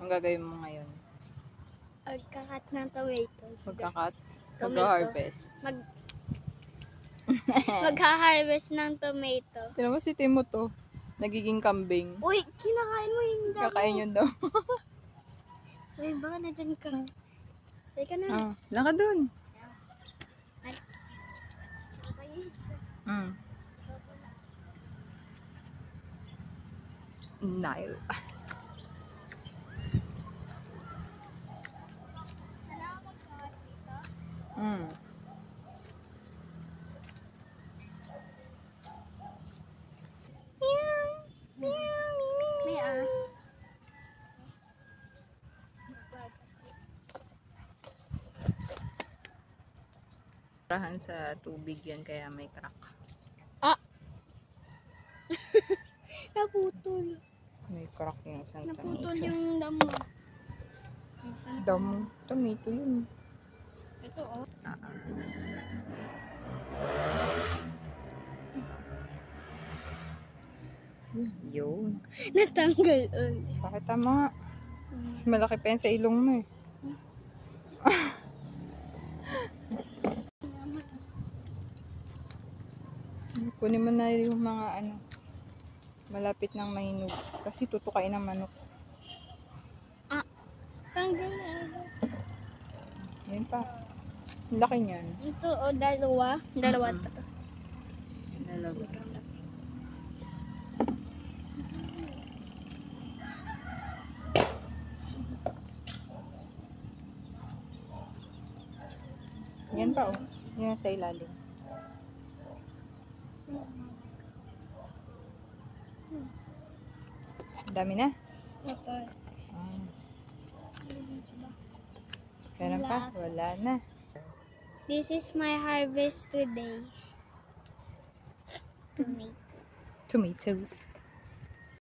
Ang gagawin mo ngayon? Magkakat ng tomatoes. Magkakat? Tomato. Mag-harvest? Magha-harvest ng tomato. Tira mo si Timo to. Nagiging kambing. Uy, kinakain mo yung damo. Kakain yun daw. Uy, baka na dyan ka. Teka na. Ah, lang ka dun. Ay. Nile. Sana ako magkakat dito? May Rahan sa tubig yan kaya may crack. Naputol. May crack yung isang Naputol tomato. yung damo. Damo. Tomato yun. Ito oh. Yun. Natanggal ulit. Bakit tama nga? Mas malaki pa yan sa ilong mo eh. Kunin mo na yung mga malapit ng mahinog. Kasi tutukain ng manok. Tanggal na agad. Yan pa. Ang laki niyan. Ito o, dalawa. Dalawa pa to. Dalawa. Yan pa oh. Yan sa ilalim. Dami na. Ito. Meron pa? Wala na. This is my harvest today. Tomatoes. Tomatoes.